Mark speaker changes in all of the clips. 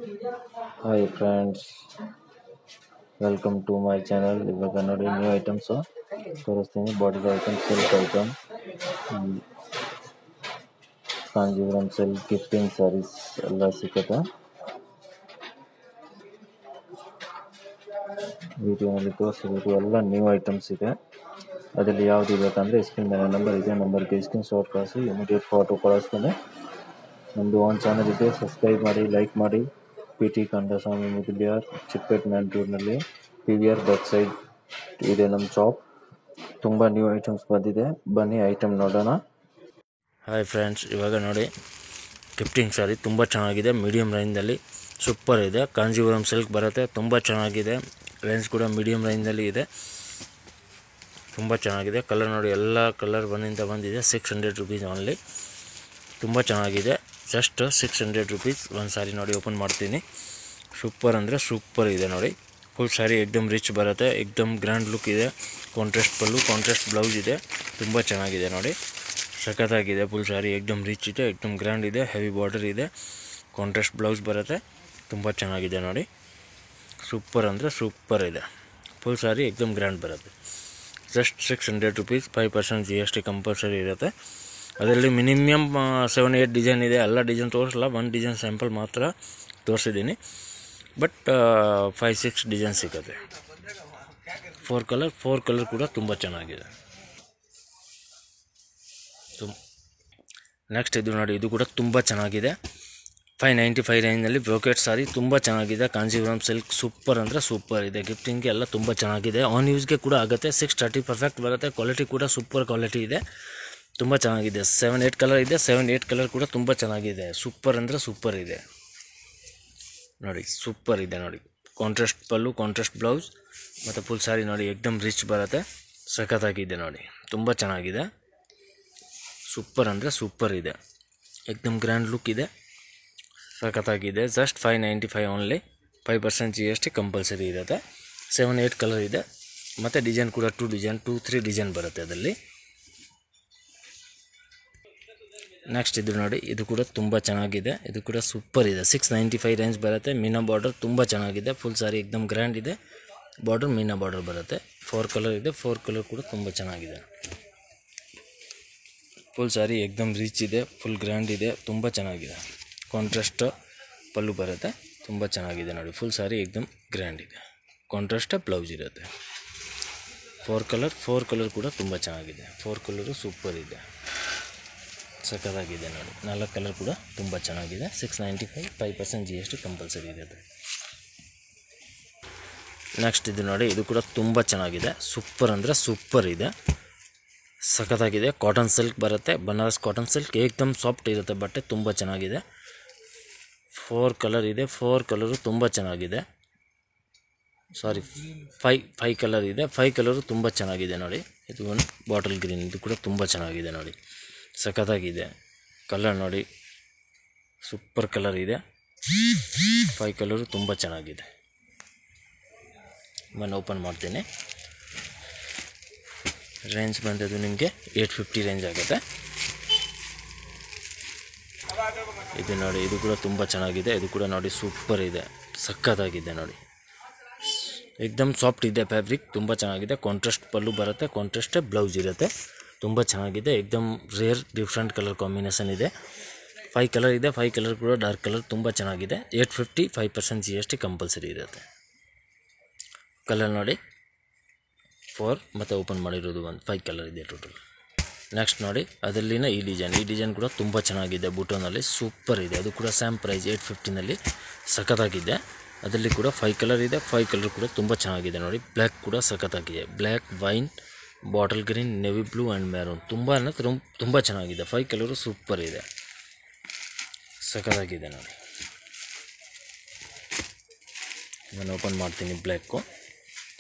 Speaker 1: Hi friends, welcome to my channel. ಇವಾಗ ನೋಡಿ new items ತೋರಿಸ್ತೀನಿ. Body item, silk item, Kanjeevaram silk gifting sarees ಎಲ್ಲ ಸಿಗುತ್ತೆ. ವಿಡಿಯೋನಲ್ಲಿ ತೋರಿಸಿರೋದು ಎಲ್ಲ ನ್ಯೂ ಐಟಮ್ಸ್ ಇದೆ. ಅದರಲ್ಲಿ ಯಾವುದು ಬೇಕಂದರೆ ಸ್ಕ್ರೀನ್ ಮೇಲೆ ನಂಬರ್ ಇದೆ, ನಂಬರ್ಗೆ ಸ್ಕ್ರೀನ್ ಶಾಟ್ ಕಳಿಸಿ ಇಮಿಡಿಯೇಟ್ ಫೋಟೋ ಕಳಿಸ್ತಾನೆ. ನಮ್ಮದು ಒಂದು ಚಾನಲ್ ಇದೆ, ಸಬ್ಸ್ಕ್ರೈಬ್ ಮಾಡಿ, ಲೈಕ್ ಮಾಡಿ. PT ಕಂಡಸ್ವಾಮಿ ಮುದಲಿಯಾರ್, ಚಿಕ್ಕಪೇಟೆ ಮ್ಯಾಂಟೂರಿನಲ್ಲಿ PVR ಬ್ಯಾಕ್ ಸೈಡ್ ಇದೆ ನಮ್ಮ ಶಾಪ್. ತುಂಬ ನ್ಯೂ ಐಟಮ್ಸ್ ಬಂದಿದೆ, ಬನ್ನಿ ಐಟಮ್ ನೋಡೋಣ. ಹಾಯ್ ಫ್ರೆಂಡ್ಸ್, ಇವಾಗ ನೋಡಿ ಗಿಫ್ಟಿಂಗ್ ಸ್ಯಾರಿ ತುಂಬ ಚೆನ್ನಾಗಿದೆ. ಮೀಡಿಯಮ್ ರೇಂಜಲ್ಲಿ ಸೂಪರ್ ಇದೆ. ಕಾಂಜೀವರಂ ಸಿಲ್ಕ್ ಬರುತ್ತೆ, ತುಂಬ ಚೆನ್ನಾಗಿದೆ. ರೇಂಜ್ ಕೂಡ ಮೀಡಿಯಮ್ ರೇಂಜಲ್ಲಿ ಇದೆ, ತುಂಬ ಚೆನ್ನಾಗಿದೆ. ಕಲರ್ ನೋಡಿ, ಎಲ್ಲ ಕಲರ್ ಬಂದಿದೆ. 600 ರುಪೀಸ್ ಓನ್ಲಿ. ತುಂಬ ಚೆನ್ನಾಗಿದೆ. ಜಸ್ಟ್ 600 ರುಪೀಸ್ ಒಂದು ಸಾರಿ. ನೋಡಿ ಓಪನ್ ಮಾಡ್ತೀನಿ. ಸೂಪರ್ ಅಂದರೆ ಸೂಪರ್ ಇದೆ ನೋಡಿ. ಫುಲ್ ಸಾರಿ ಎಕ್ದಮ್ ರಿಚ್ ಬರುತ್ತೆ, ಎಕ್ದಮ್ ಗ್ರ್ಯಾಂಡ್ ಲುಕ್ ಇದೆ. ಕಾಂಟ್ರಾಸ್ಟ್ ಪಲ್ಲು, ಕಾಂಟ್ರಾಸ್ಟ್ ಬ್ಲೌಸ್ ಇದೆ. ತುಂಬ ಚೆನ್ನಾಗಿದೆ ನೋಡಿ, ಸಖತ್ತಾಗಿದೆ. ಫುಲ್ ಸಾರಿ ಎಕ್ದಮ್ ರಿಚ್ ಇದೆ, ಎಕ್ದಮ್ ಗ್ರ್ಯಾಂಡ್ ಇದೆ. ಹೆವಿ ಬಾರ್ಡರ್ ಇದೆ, ಕಾಂಟ್ರಾಸ್ಟ್ ಬ್ಲೌಸ್ ಬರುತ್ತೆ. ತುಂಬ ಚೆನ್ನಾಗಿದೆ ನೋಡಿ. ಸೂಪರ್ ಅಂದರೆ ಸೂಪರ್ ಇದೆ. ಫುಲ್ ಸಾರಿ ಎಕ್ದಮ್ ಗ್ರ್ಯಾಂಡ್ ಬರುತ್ತೆ. Just 600 rupees. 5% GST ಕಂಪಲ್ಸರಿ ಇರುತ್ತೆ. ಅದರಲ್ಲಿ ಮಿನಿಮಮ್ 7-8 ಡಿಸೈನ್ ಇದೆ. ಎಲ್ಲ ಡಿಸೈನ್ ತೋರಿಸಲ್ಲ, ಒಂದು ಡಿಸೈನ್ ಸ್ಯಾಂಪಲ್ ಮಾತ್ರ ತೋರಿಸಿದ್ದೀನಿ. ಬಟ್ 5-6 ಡಿಸೈನ್ ಸಿಗುತ್ತೆ. 4 ಕಲರ್ ಕೂಡ ತುಂಬ ಚೆನ್ನಾಗಿದೆ. ನೆಕ್ಸ್ಟ್ ಇದು ನೋಡಿ, ಇದು ಕೂಡ ತುಂಬ ಚೆನ್ನಾಗಿದೆ. 595 ರೇಂಜ್ನಲ್ಲಿ ಬ್ರೋಕೆಟ್ ಸಾರಿ ತುಂಬ ಚೆನ್ನಾಗಿದೆ. ಕಾಂಜೀವರಂ ಸಿಲ್ಕ್ ಸೂಪರ್ ಅಂದರೆ ಸೂಪರ್ ಇದೆ. ಗಿಫ್ಟಿಂಗ್ಗೆ ಎಲ್ಲ ತುಂಬ ಚೆನ್ನಾಗಿದೆ. ಆನ್ ಯೂಸ್ಗೆ ಕೂಡ ಆಗುತ್ತೆ. 630 ಪರ್ಫೆಕ್ಟ್ ಬರುತ್ತೆ. ಕ್ವಾಲಿಟಿ ಕೂಡ ಸೂಪರ್ ಕ್ವಾಲಿಟಿ ಇದೆ, ತುಂಬ ಚೆನ್ನಾಗಿದೆ. 7-8 ಕಲರ್ ಇದೆ. 7-8 ಕಲರ್ ಕೂಡ ತುಂಬ ಚೆನ್ನಾಗಿದೆ. ಸೂಪರ್ ಅಂದರೆ ಸೂಪರ್ ಇದೆ ನೋಡಿ. ಸೂಪರ್ ಇದೆ ನೋಡಿ. ಕಾಂಟ್ರಾಸ್ಟ್ ಪಲ್ಲು, ಕಾಂಟ್ರಾಸ್ಟ್ ಬ್ಲೌಸ್ ಮತ್ತು ಫುಲ್ ಸಾರಿ ನೋಡಿ ಎಕ್ದಮ್ ರಿಚ್ ಬರುತ್ತೆ. ಸಖತ್ತಾಗಿದೆ ನೋಡಿ, ತುಂಬ ಚೆನ್ನಾಗಿದೆ. ಸೂಪರ್ ಅಂದರೆ ಸೂಪರ್ ಇದೆ, ಎಕ್ದಮ್ ಗ್ರ್ಯಾಂಡ್ ಲುಕ್ ಇದೆ, ಸಖತ್ತಾಗಿದೆ. Just 595 only. 5% GST ಕಂಪಲ್ಸರಿ ಇರುತ್ತೆ. 7-8 ಕಲರ್ ಇದೆ ಮತ್ತು ಡಿಸೈನ್ ಕೂಡ 2-3 ಡಿಸೈನ್ ಬರುತ್ತೆ ಅದರಲ್ಲಿ. ನೆಕ್ಸ್ಟ್ ಇದು ನೋಡಿ, ಇದು ಕೂಡ ತುಂಬ ಚೆನ್ನಾಗಿದೆ. ಇದು ಕೂಡ ಸೂಪರ್ ಇದೆ. 695 ರೇಂಜ್ ಬರುತ್ತೆ. ಮೀನಾ ಬಾರ್ಡರ್ ತುಂಬ ಚೆನ್ನಾಗಿದೆ. ಫುಲ್ ಸಾರಿ ಎಕ್ದಮ್ ಗ್ರ್ಯಾಂಡ್ ಇದೆ. ಬಾರ್ಡರ್ ಮೀನಾ ಬಾರ್ಡರ್ ಬರುತ್ತೆ. 4 ಕಲರ್ ಇದೆ. 4 ಕಲರ್ ಕೂಡ ತುಂಬ ಚೆನ್ನಾಗಿದೆ. ಫುಲ್ ಸಾರಿ ಎಕ್ದಮ್ ರಿಚ್ ಇದೆ, ಫುಲ್ ಗ್ರ್ಯಾಂಡ್ ಇದೆ, ತುಂಬ ಚೆನ್ನಾಗಿದೆ. ಕಾಂಟ್ರಾಸ್ಟ್ ಪಲ್ಲು ಬರುತ್ತೆ, ತುಂಬ ಚೆನ್ನಾಗಿದೆ ನೋಡಿ. ಫುಲ್ ಸಾರಿ ಎಕ್ದಮ್ ಗ್ರ್ಯಾಂಡ್ ಇದೆ. ಕಾಂಟ್ರಾಸ್ಟ್ ಬ್ಲೌಸ್ ಇರುತ್ತೆ. 4 ಕಲರ್ ಕೂಡ ತುಂಬ ಚೆನ್ನಾಗಿದೆ. 4 ಕಲರು ಸೂಪರ್ ಇದೆ, ಸಖತ್ತಾಗಿದೆ ನೋಡಿ. 4 ಕಲರ್ ಕೂಡ ತುಂಬ ಚೆನ್ನಾಗಿದೆ. 695, 5% GST ಕಂಪಲ್ಸರಿ ಇರುತ್ತೆ. ನೆಕ್ಸ್ಟ್ ಇದು ನೋಡಿ, ಇದು ಕೂಡ ತುಂಬ ಚೆನ್ನಾಗಿದೆ. ಸೂಪರ್ ಅಂದರೆ ಸೂಪರ್ ಇದೆ, ಸಖತ್ತಾಗಿದೆ. ಕಾಟನ್ ಸಿಲ್ಕ್ ಬರುತ್ತೆ, ಬನಾರಸ್ ಕಾಟನ್ ಸಿಲ್ಕ್. ಏಕ್ದಮ್ ಸಾಫ್ಟ್ ಇರುತ್ತೆ ಬಟ್ಟೆ, ತುಂಬ ಚೆನ್ನಾಗಿದೆ. 4 ಕಲರ್ ಇದೆ. 4 ಕಲರು ತುಂಬ ಚೆನ್ನಾಗಿದೆ. ಸಾರಿ, 5 ಕಲರ್ ಇದೆ. 5 ಕಲರು ತುಂಬ ಚೆನ್ನಾಗಿದೆ ನೋಡಿ. ಇದು ಒಂದು ಬಾಟಲ್ ಗ್ರೀನ್, ಇದು ಕೂಡ ತುಂಬ ಚೆನ್ನಾಗಿದೆ ನೋಡಿ, ಸಖತ್ತಾಗಿದೆ. ಕಲರ್ ನೋಡಿ, ಸೂಪರ್ ಕಲರ್ ಇದೆ. 5 ಕಲರು ತುಂಬ ಚೆನ್ನಾಗಿದೆ. ನಾನು ಓಪನ್ ಮಾಡ್ತೀನಿ. ರೇಂಜ್ ಬಂದದ್ದು ನಿಮಗೆ 850 ರೇಂಜ್ ಆಗುತ್ತೆ. ಇದು ನೋಡಿ, ಇದು ಕೂಡ ತುಂಬ ಚೆನ್ನಾಗಿದೆ. ಇದು ಕೂಡ ನೋಡಿ ಸೂಪರ್ ಇದೆ, ಸಖತ್ತಾಗಿದೆ ನೋಡಿ. ಎಕ್ದಮ್ ಸಾಫ್ಟ್ ಇದೆ ಫ್ಯಾಬ್ರಿಕ್, ತುಂಬ ಚೆನ್ನಾಗಿದೆ. ಕಾಂಟ್ರಾಸ್ಟ್ ಪಲ್ಲು ಬರುತ್ತೆ, ಕಾಂಟ್ರಾಸ್ಟ್ ಬ್ಲೌಸ್ ಇರುತ್ತೆ. ತುಂಬ ಚೆನ್ನಾಗಿದೆ. ಎಕ್ದಮ್ ರೇರ್ ಡಿಫ್ರೆಂಟ್ ಕಲರ್ ಕಾಂಬಿನೇಷನ್ ಇದೆ. 5 ಕಲರ್ ಇದೆ. 5 ಕಲರ್ ಕೂಡ ಡಾರ್ಕ್ ಕಲರ್, ತುಂಬ ಚೆನ್ನಾಗಿದೆ. 850, 5% GST ಕಂಪಲ್ಸರಿ ಇರುತ್ತೆ. ಕಲರ್ ನೋಡಿ 4 ಮತ್ತು ಓಪನ್ ಮಾಡಿರೋದು ಒಂದು 5 ಕಲರ್ ಇದೆ ಟೋಟಲ್. ನೆಕ್ಸ್ಟ್ ನೋಡಿ, ಅದರಲ್ಲಿನ ಈ ಡಿಸೈನ್ ಕೂಡ ತುಂಬ ಚೆನ್ನಾಗಿದೆ. ಬೂಟೋನಲ್ಲಿ ಸೂಪರ್ ಇದೆ. ಅದು ಕೂಡ ಸ್ಯಾಮ್ ಪ್ರೈಸ್ 850ನಲ್ಲಿ ಸಖತ್ತಾಗಿದೆ. ಅದರಲ್ಲಿ ಕೂಡ 5 ಕಲರ್ ಇದೆ. 5 ಕಲರ್ ಕೂಡ ತುಂಬ ಚೆನ್ನಾಗಿದೆ ನೋಡಿ. ಬ್ಲ್ಯಾಕ್ ಕೂಡ ಸಖತ್ತಾಗಿದೆ. Black, wine, bottle green, navy blue and maroon, ತುಂಬ ಚೆನ್ನಾಗಿದೆ. 5 ಕಲರು ಸೂಪರ್ ಇದೆ, ಸಖತ್ತಾಗಿದೆ ನೋಡಿ. ನಾನು ಓಪನ್ ಮಾಡ್ತೀನಿ. ಬ್ಲ್ಯಾಕು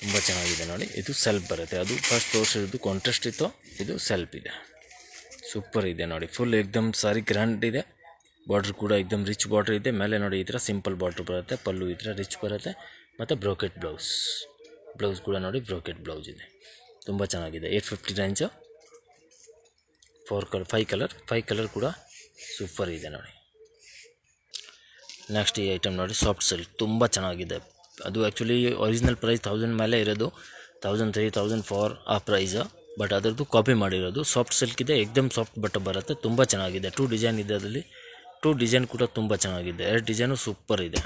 Speaker 1: ತುಂಬ ಚೆನ್ನಾಗಿದೆ ನೋಡಿ. ಇದು ಸೆಲ್ಫ್ ಬರುತ್ತೆ. ಅದು ಫಸ್ಟ್ ತೋರಿಸಿರೋದು ಕಾಂಟ್ರಾಸ್ಟ್ ಇತ್ತು, ಇದು ಸೆಲ್ಫ್ ಇದೆ. ಸೂಪರ್ ಇದೆ ನೋಡಿ. ಫುಲ್ ಎಕ್ದಮ್ ಸಾರಿ ಗ್ರ್ಯಾಂಡ್ ಇದೆ. ಬಾರ್ಡ್ರ್ ಕೂಡ ಎಕ್ದಮ್ ರಿಚ್ ಬಾರ್ಡ್ರ್ ಇದೆ. ಮೇಲೆ ನೋಡಿ ಈ ಥರ ಸಿಂಪಲ್ ಬಾರ್ಡ್ರ್ ಬರುತ್ತೆ. ಪಲ್ಲು ಈ ಥರ ರಿಚ್ ಬರುತ್ತೆ ಮತ್ತು ಬ್ರೋಕೆಟ್ ಬ್ಲೌಸ್ ಕೂಡ ನೋಡಿ ಬ್ರೋಕೆಟ್ ಬ್ಲೌಸ್ ಇದೆ. ತುಂಬ ಚೆನ್ನಾಗಿದೆ. 850 ರೇಂಜು. 5 ಕಲರ್ ಕೂಡ ಸೂಪರ್ ಇದೆ ನೋಡಿ.
Speaker 2: ನೆಕ್ಸ್ಟ್ ಈ ಐಟಮ್ ನೋಡಿ, ಸಾಫ್ಟ್ ಸಿಲ್ಕ್ ತುಂಬ ಚೆನ್ನಾಗಿದೆ. ಅದು ಆ್ಯಕ್ಚುಲಿ ಒರಿಜಿನಲ್ ಪ್ರೈಸ್ 1000 ಮೇಲೆ ಇರೋದು, 1003 1004 ಆ ಪ್ರೈಸ್. ಬಟ್ ಅದರದ್ದು ಕಾಪಿ ಮಾಡಿರೋದು. ಸಾಫ್ಟ್ ಸಿಲ್ಕ್ ಇದೆ, ಎಕ್ದಮ್ ಸಾಫ್ಟ್ ಬಟ್ಟೆ ಬರುತ್ತೆ, ತುಂಬ ಚೆನ್ನಾಗಿದೆ. 2 ಡಿಸೈನ್ ಇದೆ ಅದರಲ್ಲಿ. 2 ಡಿಸೈನ್ ಕೂಡ ತುಂಬ ಚೆನ್ನಾಗಿದೆ. 2 ಡಿಸೈನು ಸೂಪರ್ ಇದೆ.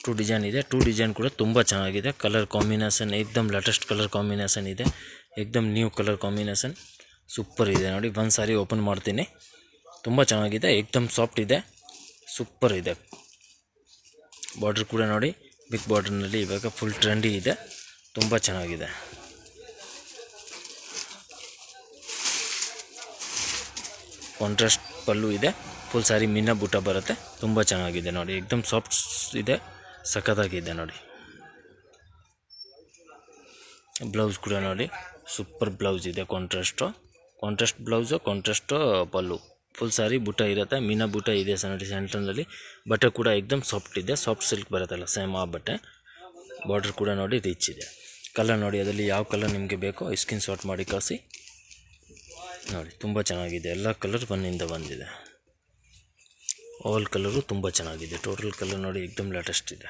Speaker 2: 2 ಡಿಸೈನ್ ಇದೆ, 2 ಡಿಸೈನ್ ಕೂಡ ತುಂಬ ಚೆನ್ನಾಗಿದೆ. ಕಲರ್ ಕಾಂಬಿನೇಷನ್ ಎಕ್ದಮ್ ಲೇಟೆಸ್ಟ್ ಕಲರ್ ಕಾಂಬಿನೇಷನ್ ಇದೆ, ಎಕ್ದಮ್ ನ್ಯೂ ಕಲರ್ ಕಾಂಬಿನೇಷನ್ ಸೂಪರ್ ಇದೆ ನೋಡಿ. ಒಂದು ಸಾರಿ ಓಪನ್ ಮಾಡ್ತೀನಿ, ತುಂಬ ಚೆನ್ನಾಗಿದೆ, ಎಕ್ದಮ್ ಸಾಫ್ಟ್ ಇದೆ, ಸೂಪರ್ ಇದೆ. ಬಾರ್ಡರ್ ಕೂಡ ನೋಡಿ, ಬಿಗ್ ಬಾರ್ಡರ್ನಲ್ಲಿ ಇವಾಗ ಫುಲ್ ಟ್ರೆಂಡಿ ಇದೆ, ತುಂಬ ಚೆನ್ನಾಗಿದೆ. ಕಾಂಟ್ರಾಸ್ಟ್ ಪಲ್ಲು ಇದೆ, ಫುಲ್ ಸಾರಿ ಮೀನಾ ಬೂಟ ಬರುತ್ತೆ, ತುಂಬ ಚೆನ್ನಾಗಿದೆ ನೋಡಿ. ಎಕ್ದಮ್ ಸಾಫ್ಟ್ ಇದೆ, ಸಖತ್ತಾಗಿದೆ ನೋಡಿ. ಬ್ಲೌಸ್ ಕೂಡ ನೋಡಿ, ಸೂಪರ್ ಬ್ಲೌಸ್ ಇದೆ. ಕಾಂಟ್ರಾಸ್ಟ್ ಬ್ಲೌಸು, ಕಾಂಟ್ರಾಸ್ಟ್ ಪಲ್ಲು, ಫುಲ್ ಸಾರಿ ಬೂಟ ಇರುತ್ತೆ, ಮೀನಾ ಬೂಟ ಇದೆ ನೋಡಿ ಸೆಂಟ್ರಲ್ಲಿ. ಬಟ್ಟೆ ಕೂಡ ಎಕ್ದಮ್ ಸಾಫ್ಟ್ ಇದೆ, ಸಾಫ್ಟ್ ಸಿಲ್ಕ್ ಬರುತ್ತಲ್ಲ ಸೇಮ್ ಆ ಬಟ್ಟೆ. ಬಾರ್ಡರ್ ಕೂಡ ನೋಡಿ ರಿಚ್ ಇದೆ. ಕಲರ್ ನೋಡಿ, ಅದರಲ್ಲಿ ಯಾವ ಕಲರ್ ನಿಮಗೆ ಬೇಕೋ ಸ್ಕ್ರೀನ್ ಶಾಟ್ ಮಾಡಿ ಕಳಿಸಿ ನೋಡಿ. ತುಂಬ ಚೆನ್ನಾಗಿದೆ, ಎಲ್ಲ ಕಲರ್ ಒಂದಿಂದ ಬಂದಿದೆ. ಆಲ್ ಕಲರು ತುಂಬ ಚೆನ್ನಾಗಿದೆ. ಟೋಟಲ್ ಕಲರ್ ನೋಡಿ, ಎಕ್ದಮ್ ಲೇಟೆಸ್ಟ್ ಇದೆ.